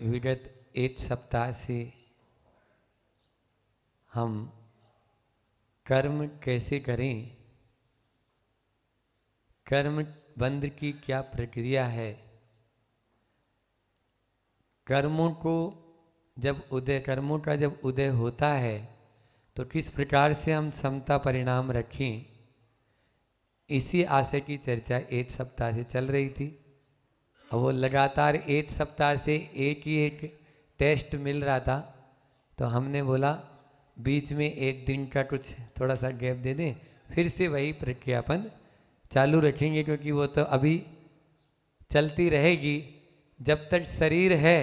विगत एक सप्ताह से हम कर्म कैसे करें, कर्म बंध की क्या प्रक्रिया है, कर्मों का जब उदय होता है तो किस प्रकार से हम समता परिणाम रखें, इसी आशय की चर्चा एक सप्ताह से चल रही थी। और वो लगातार एक सप्ताह से एक ही एक टेस्ट मिल रहा था, तो हमने बोला बीच में एक दिन का कुछ थोड़ा सा गैप दे दें, फिर से वही प्रक्रियापन चालू रखेंगे, क्योंकि वो तो अभी चलती रहेगी। जब तक शरीर है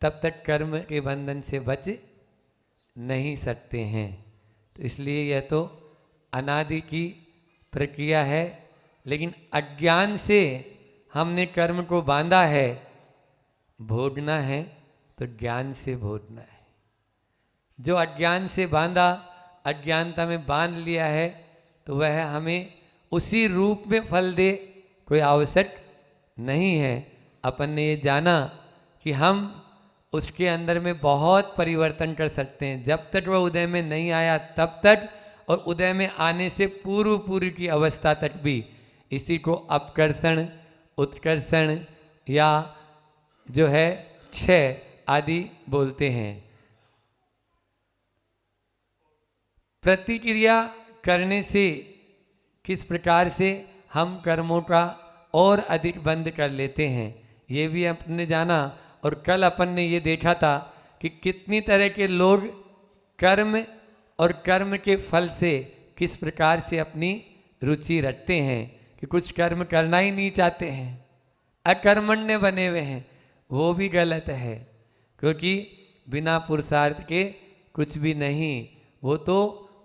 तब तक कर्म के बंधन से बच नहीं सकते हैं। तो इसलिए यह तो अनादि की प्रक्रिया है, लेकिन अज्ञान से हमने कर्म को बांधा है। भोगना है तो ज्ञान से भोगना है। जो अज्ञान से बांधा, अज्ञानता में बांध लिया है, तो वह हमें उसी रूप में फल दे कोई आवश्यक नहीं है। अपन ने ये जाना कि हम उसके अंदर में बहुत परिवर्तन कर सकते हैं। जब तक वह उदय में नहीं आया तब तक, और उदय में आने से पूर्व की अवस्था तक भी इसी को अपकर्षण, उत्कर्षण या जो है क्षय आदि बोलते हैं। प्रतिक्रिया करने से किस प्रकार से हम कर्मों का और अधिक बंद कर लेते हैं, ये भी अपने जाना। और कल अपन ने ये देखा था कि कितनी तरह के लोग कर्म और कर्म के फल से किस प्रकार से अपनी रुचि रखते हैं, कि कुछ कर्म करना ही नहीं चाहते हैं, अकर्मण्य बने हुए हैं। वो भी गलत है, क्योंकि बिना पुरुषार्थ के कुछ भी नहीं, वो तो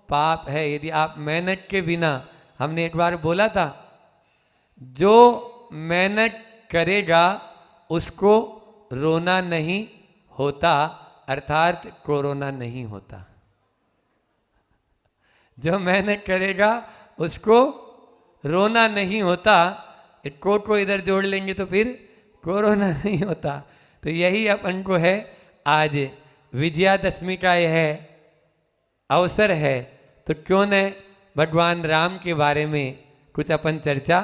पाप है। यदि आप मेहनत के बिना, हमने एक बार बोला था, जो मेहनत करेगा उसको रोना नहीं होता, अर्थात कोरोना नहीं होता। जो मेहनत करेगा उसको रोना नहीं होता। एक कोट को इधर जोड़ लेंगे तो फिर कोरोना नहीं होता। तो यही अपन को है, आज विजयादशमी का यह अवसर है, तो क्यों न भगवान राम के बारे में कुछ अपन चर्चा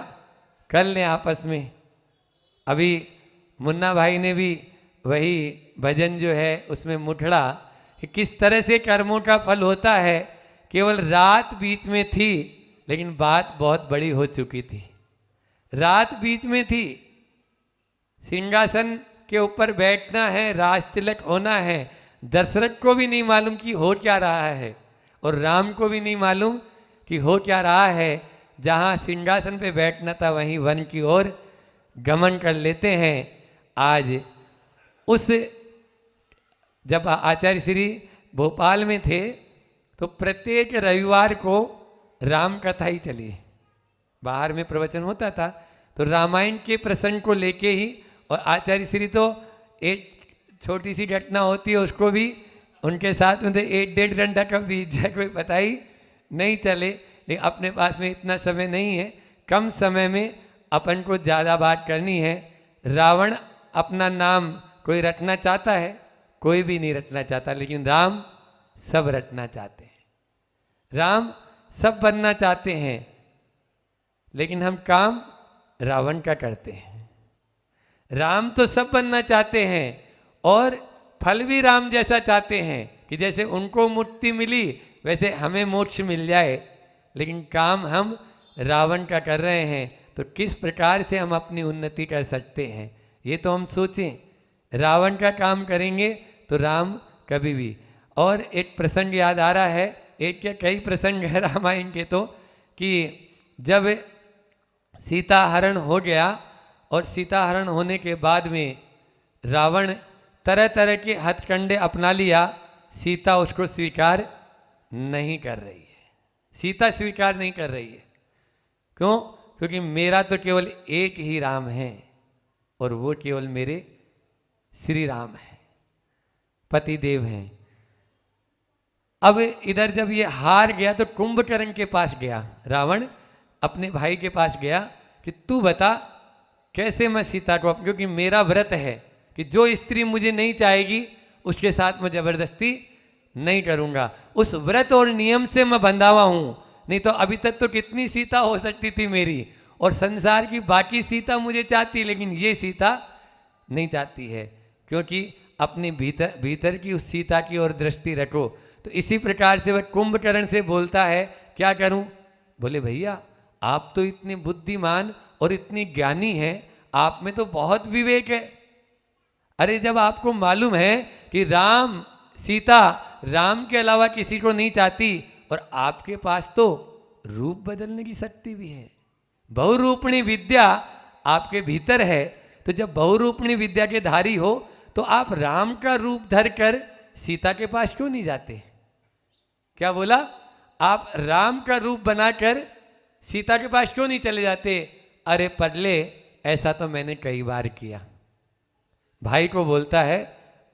कर लें आपस में। अभी मुन्ना भाई ने भी वही भजन जो है उसमें मुठड़ा कि किस तरह से कर्मों का फल होता है। केवल रात बीच में थी, लेकिन बात बहुत बड़ी हो चुकी थी। रात बीच में थी, सिंहासन के ऊपर बैठना है, राज तिलक होना है। दशरथ को भी नहीं मालूम कि हो क्या रहा है, और राम को भी नहीं मालूम कि हो क्या रहा है। जहाँ सिंहासन पे बैठना था वहीं वन की ओर गमन कर लेते हैं। आज उस जब आचार्य श्री भोपाल में थे, तो प्रत्येक रविवार को राम कथा ही चली। बाहर में प्रवचन होता था, तो रामायण के प्रसंग को लेके ही, और आचार्य श्री तो एक छोटी सी घटना होती है उसको भी उनके साथ में 1-1.5 घंटा कब बीत जाए कोई पता ही नहीं चले। लेकिन अपने पास में इतना समय नहीं है, कम समय में अपन को ज़्यादा बात करनी है। रावण अपना नाम कोई रटना चाहता है, कोई भी नहीं रटना चाहता, लेकिन राम सब रटना चाहते हैं। राम सब बनना चाहते हैं, लेकिन हम काम रावण का करते हैं। राम तो सब बनना चाहते हैं और फल भी राम जैसा चाहते हैं, कि जैसे उनको मुक्ति मिली वैसे हमें मोक्ष मिल जाए, लेकिन काम हम रावण का कर रहे हैं। तो किस प्रकार से हम अपनी उन्नति कर सकते हैं, ये तो हम सोचें। रावण का काम करेंगे तो राम कभी भी। और एक प्रसंग याद आ रहा है, एक क्या कई प्रसंग है रामायण के, तो कि जब सीता हरण हो गया, और सीता हरण होने के बाद में रावण तरह तरह के हथकंडे अपना लिया, सीता उसको स्वीकार नहीं कर रही है। सीता स्वीकार नहीं कर रही है। क्यों? क्योंकि मेरा तो केवल एक ही राम है, और वो केवल मेरे श्री राम है, पति देव हैं। अब इधर जब ये हार गया तो कुंभकर्ण के पास गया, रावण अपने भाई के पास गया कि तू बता कैसे मैं सीता को, क्योंकि मेरा व्रत है कि जो स्त्री मुझे नहीं चाहेगी उसके साथ मैं जबरदस्ती नहीं करूँगा। उस व्रत और नियम से मैं बंधा हुआ हूँ, नहीं तो अभी तक तो कितनी सीता हो सकती थी मेरी, और संसार की बाकी सीता मुझे चाहती, लेकिन ये सीता नहीं चाहती है, क्योंकि अपने भीतर की उस सीता की ओर दृष्टि रखो। तो इसी प्रकार से वह कुंभकर्ण से बोलता है, क्या करूं? बोले भैया आप तो इतने बुद्धिमान और इतनी ज्ञानी हैं, आप में तो बहुत विवेक है। अरे जब आपको मालूम है कि सीता राम के अलावा किसी को नहीं चाहती, और आपके पास तो रूप बदलने की शक्ति भी है, बहुरूपणी विद्या आपके भीतर है, तो जब बहुरूपणी विद्या के धारी हो तो आप राम का रूप धर कर सीता के पास क्यों नहीं जाते? क्या बोला? आप राम का रूप बनाकर सीता के पास क्यों नहीं चले जाते? अरे पगले, ऐसा तो मैंने कई बार किया। भाई को बोलता है,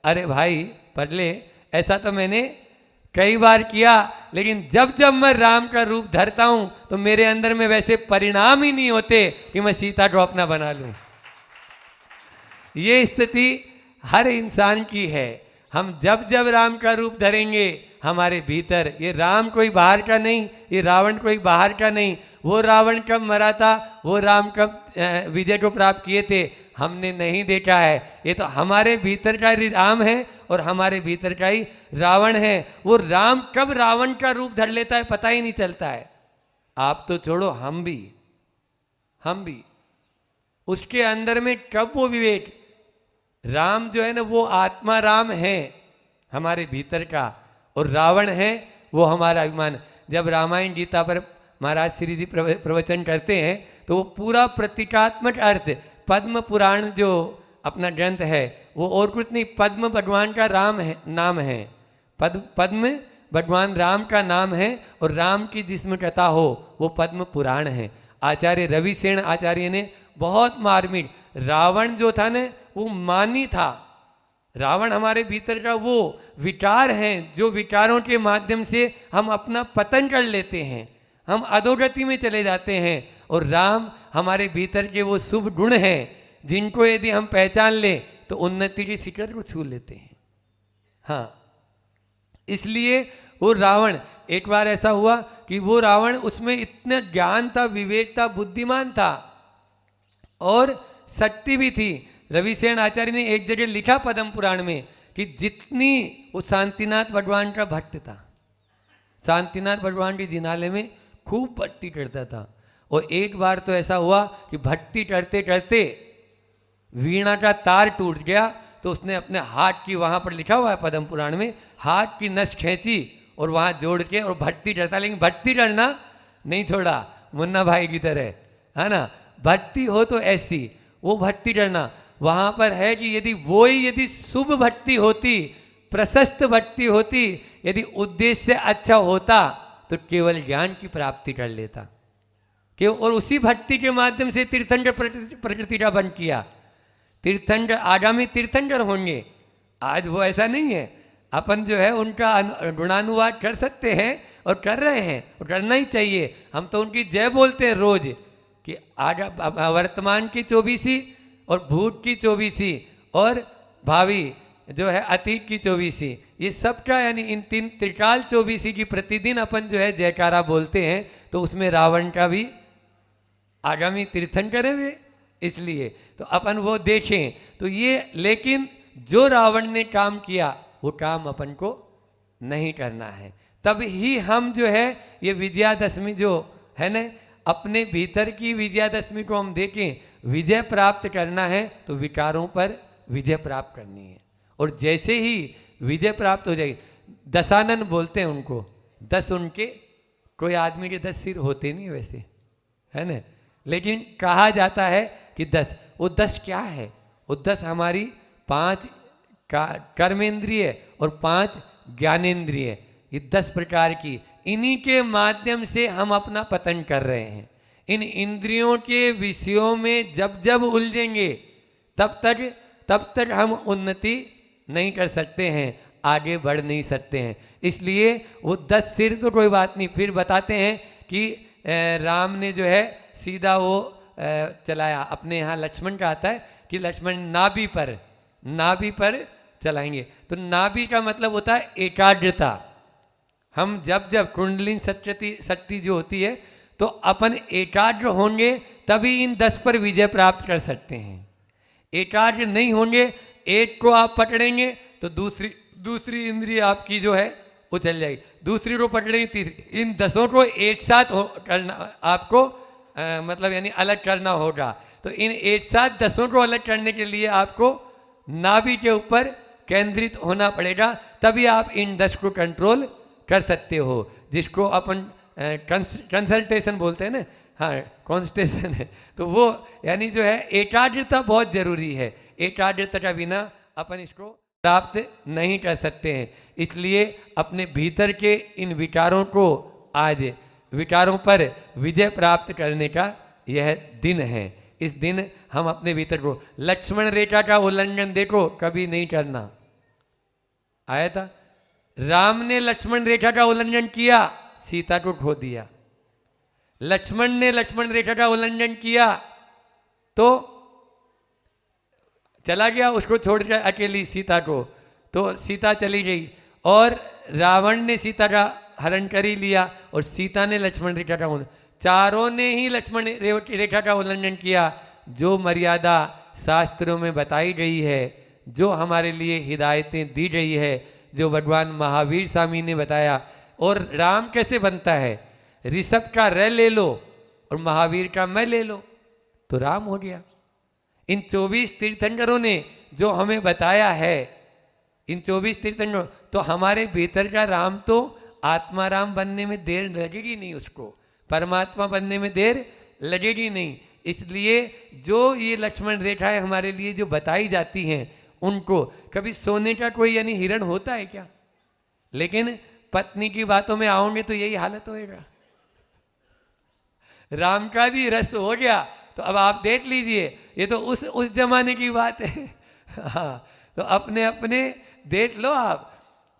अरे भाई पगले, ऐसा तो मैंने कई बार किया, लेकिन जब जब मैं राम का रूप धरता हूं तो मेरे अंदर में वैसे परिणाम ही नहीं होते कि मैं सीता को अपना बना लूं। ये स्थिति हर इंसान की है। हम जब जब राम का रूप धरेंगे, हमारे भीतर, ये राम कोई बाहर का नहीं, ये रावण कोई बाहर का नहीं। वो रावण कब मरा था, वो राम कब विजय को प्राप्त किए थे, हमने नहीं देखा है। ये तो हमारे भीतर का ही राम है और हमारे भीतर का ही रावण है। वो राम कब रावण का रूप धर लेता है पता ही नहीं चलता है। आप तो छोड़ो, हम भी उसके अंदर में कब वो विवेक, राम जो है ना वो आत्मा राम है हमारे भीतर का, और रावण है वो हमारा अभिमान। जब रामायण गीता पर महाराज श्री जी प्रवचन करते हैं तो वो पूरा प्रतीकात्मक अर्थ, पद्म पुराण जो अपना ग्रंथ है वो और कुछ नहीं, पद्म भगवान का नाम है। पद्म भगवान राम का नाम है, और राम की जिसमें कथा हो वो पद्म पुराण है। आचार्य रविसेन आचार्य ने बहुत मार्मिक, रावण जो था ना वो मानी था। रावण हमारे भीतर का वो विकार है, जो विकारों के माध्यम से हम अपना पतन कर लेते हैं, हम अधोगति में चले जाते हैं। और राम हमारे भीतर के वो शुभ गुण हैं जिनको यदि हम पहचान लें तो उन्नति की शिखर को छू लेते हैं। हाँ, इसलिए वो रावण, एक बार ऐसा हुआ कि वो रावण, उसमें इतना ज्ञान था, विवेक था, बुद्धिमान था और शक्ति भी थी। रविसेन आचार्य ने एक जगह लिखा पद्म पुराण में कि जितनी वो शांतिनाथ भगवान का भक्त था, शांतिनाथ भगवान के जिनाले में खूब भक्ति करता था। और एक बार तो ऐसा हुआ कि भक्ति करते करते वीणा का तार टूट गया, तो उसने अपने हाथ की, वहाँ पर लिखा हुआ है पद्म पुराण में, हाथ की नस खींची और वहाँ जोड़ के और भक्ति करता, लेकिन भक्ति करना नहीं छोड़ा, मुन्ना भाई की तरह, है ना। भक्ति हो तो ऐसी वो भक्ति करना। वहाँ पर है कि यदि शुभ भक्ति होती, प्रशस्त भक्ति होती, यदि उद्देश्य अच्छा होता तो केवल ज्ञान की प्राप्ति कर लेता। और उसी भक्ति के माध्यम से तीर्थंकर प्रकृति का बन किया। तीर्थंकर आगामी तीर्थंकर होंगे, आज वो ऐसा नहीं है। अपन जो है उनका गुणानुवाद कर सकते हैं और कर रहे हैं, और करना ही चाहिए। हम तो उनकी जय बोलते हैं रोज कि आज वर्तमान की 24 और भूत की 24 और भावी जो है अतीत की 24, ये सबका यानी इन 3 त्रिकाल 24 की प्रतिदिन अपन जो है जयकारा बोलते हैं। तो उसमें रावण का भी आगामी तीर्थंकर है वे, इसलिए तो अपन वो देखें तो ये, लेकिन जो रावण ने काम किया वो काम अपन को नहीं करना है। तब ही हम जो है ये विजयादशमी जो है ना, अपने भीतर की विजयादशमी को हम देखें। विजय प्राप्त करना है तो विकारों पर विजय प्राप्त करनी है, और जैसे ही विजय प्राप्त हो जाएगी, दशानन बोलते हैं उनको, 10 उनके, कोई आदमी के 10 सिर होते नहीं वैसे, है ना, लेकिन कहा जाता है कि 10, वो 10 क्या है? वो 10 हमारी 5 कर्मेंद्रिय और 5 ज्ञानेंद्रिय, ये 10 प्रकार की, इन्हीं के माध्यम से हम अपना पतन कर रहे हैं। इन इंद्रियों के विषयों में जब जब उलझेंगे तब तक हम उन्नति नहीं कर सकते हैं, आगे बढ़ नहीं सकते हैं। इसलिए वो 10 सिर तो कोई बात नहीं। फिर बताते हैं कि राम ने जो है सीधा वो चलाया। अपने यहाँ लक्ष्मण का आता है कि लक्ष्मण नाभि पर नाभि पर चलाएंगे। तो नाभि का मतलब होता है एकाग्रता। हम जब जब कुंडलिनी शक्ति जो होती है तो अपन एकाग्र होंगे तभी इन 10 पर विजय प्राप्त कर सकते हैं। एकाग्र नहीं होंगे, एक को आप पकड़ेंगे तो दूसरी इंद्रिय आपकी जो है वो चल जाएगी, दूसरी को पकड़ेंगे तीसरी, इन 10 को एक साथ करना आपको मतलब यानी अलग करना होगा। तो इन एक साथ 10 को अलग करने के लिए आपको नाभि के ऊपर केंद्रित होना पड़ेगा, तभी आप इन 10 को कंट्रोल कर सकते हो, जिसको अपन कंसल्टेशन बोलते हैं ना, हाँ कॉन्स्टेशन है। तो वो यानी जो है एकाग्रता बहुत जरूरी है, एकाग्रता का बिना अपन इसको प्राप्त नहीं कर सकते हैं। इसलिए अपने भीतर के इन विकारों को आज विकारों पर विजय प्राप्त करने का यह दिन है। इस दिन हम अपने भीतर को लक्ष्मण रेखा का उल्लंघन देखो कभी नहीं करना। आया था राम ने लक्ष्मण रेखा का उल्लंघन किया, सीता को खो दिया। लक्ष्मण ने लक्ष्मण रेखा का उल्लंघन किया तो चला गया, उसको छोड़कर अकेली सीता को, तो सीता चली गई। और रावण ने सीता का हरण कर ही लिया और सीता ने लक्ष्मण रेखा का उल्लंघन, चारों ने ही लक्ष्मण रेखा का उल्लंघन किया। जो मर्यादा शास्त्रों में बताई गई है, जो हमारे लिए हिदायतें दी गई है, जो भगवान महावीर स्वामी ने बताया। और राम कैसे बनता है, ऋषभ का र ले लो और महावीर का मैं ले लो तो राम हो गया। इन 24 तीर्थंकरों ने जो हमें बताया है, इन 24 तीर्थंकरों, तो हमारे भीतर का राम तो आत्मा राम बनने में देर लगेगी नहीं, उसको परमात्मा बनने में देर लगेगी नहीं। इसलिए जो ये लक्ष्मण रेखाएं हमारे लिए जो बताई जाती हैं, उनको कभी सोने का कोई यानी हिरण होता है क्या? लेकिन पत्नी की बातों में आओगे तो यही हालत होएगा। राम का भी रस हो गया तो अब आप देख लीजिए, ये तो उस जमाने की बात है। हाँ, तो अपने अपने देख लो आप।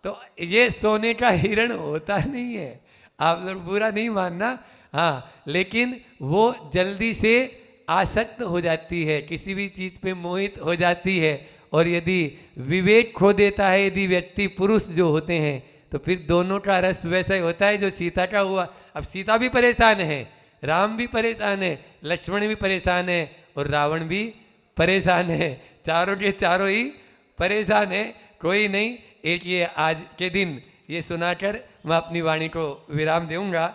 तो ये सोने का हिरण होता नहीं है, आप लोग बुरा नहीं मानना। हाँ, लेकिन वो जल्दी से आसक्त हो जाती है, किसी भी चीज़ पे मोहित हो जाती है। और यदि विवेक खो देता है यदि व्यक्ति, पुरुष जो होते हैं, तो फिर दोनों का रस वैसा ही होता है जो सीता का हुआ। अब सीता भी परेशान है, राम भी परेशान है, लक्ष्मण भी परेशान है और रावण भी परेशान है, चारों के चारों ही परेशान है। कोई नहीं, एक ये आज के दिन ये सुनाकर मैं अपनी वाणी को विराम दूंगा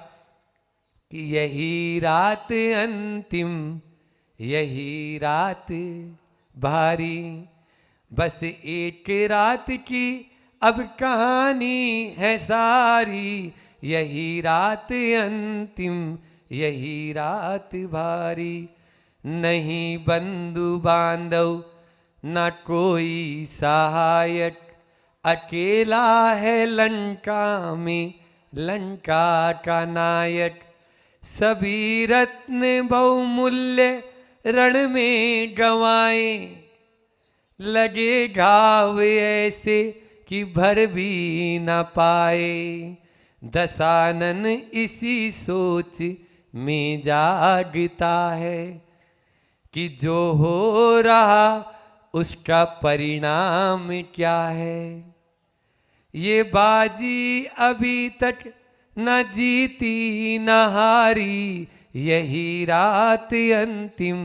कि यही रात अंतिम, यही रात भारी, बस एक रात की अब कहानी है सारी, यही रात अंतिम, यही रात भारी। नहीं बंधु बांधव न कोई सहायक, अकेला है लंका में लंका का नायक। सभी रत्न बहुमूल्य रण में गंवाए, लगे घाव ऐसे कि भर भी न पाए। दशानन इसी सोच में जागता है कि जो हो रहा उसका परिणाम क्या है। ये बाजी अभी तक न जीती न हारी, यही रात अंतिम,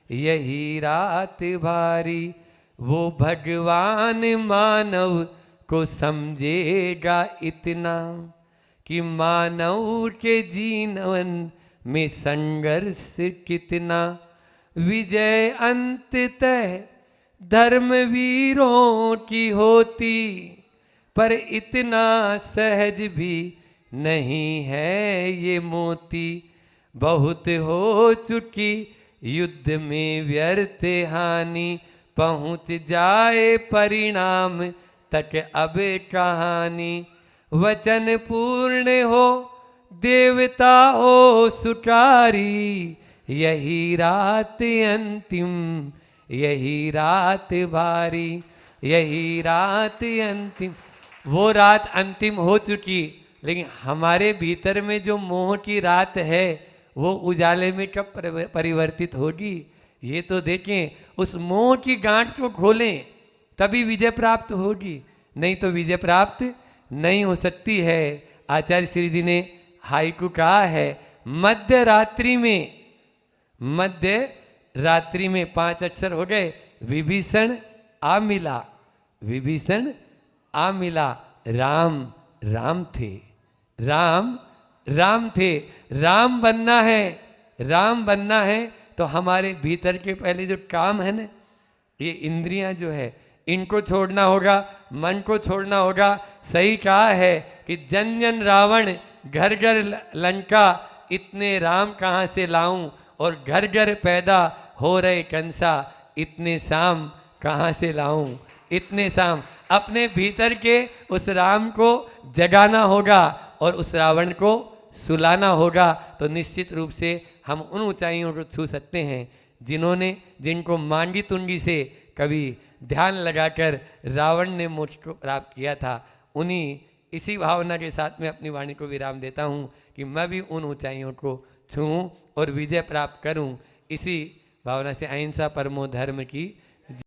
यही रात भारी। वो भगवान मानव को समझेगा इतना कि मानव के जीवन में संघर्ष कितना। विजय अंततः धर्मवीरों की होती, पर इतना सहज भी नहीं है ये मोती। बहुत हो चुकी युद्ध में व्यर्थ हानि, पहुँच जाए परिणाम तक अब कहानी। वचन पूर्ण हो देवता हो सुचारी, यही रात अंतिम, यही रात भारी, यही रात अंतिम। वो रात अंतिम हो चुकी, लेकिन हमारे भीतर में जो मोह की रात है वो उजाले में कब परिवर्तित होगी, ये तो देखें। उस मोह की गांठ को खोलें, तभी विजय प्राप्त होगी, नहीं तो विजय प्राप्त नहीं हो सकती है। आचार्य श्री जी ने हाइकू कहा है, मध्य रात्रि में 5 अक्षर हो गए, विभीषण आ मिला, विभीषण आ मिला, राम राम थे, राम राम थे। राम बनना है, राम बनना है तो हमारे भीतर के पहले जो काम है ना, ये इंद्रियां जो है इनको छोड़ना होगा, मन को छोड़ना होगा। सही कहा है कि जन जन रावण, घर घर लंका, इतने राम कहाँ से लाऊं, और घर घर पैदा हो रहे कंसा, इतने शाम कहाँ से लाऊं, इतने शाम। अपने भीतर के उस राम को जगाना होगा और उस रावण को सुलाना होगा, तो निश्चित रूप से हम उन ऊंचाइयों को छू सकते हैं जिनको मांगी तुंगी से कभी ध्यान लगाकर रावण ने मोक्ष को प्राप्त किया था। इसी भावना के साथ मैं अपनी वाणी को विराम देता हूँ कि मैं भी उन ऊंचाइयों को छूऊं और विजय प्राप्त करूं। इसी भावना से अहिंसा परमो धर्म की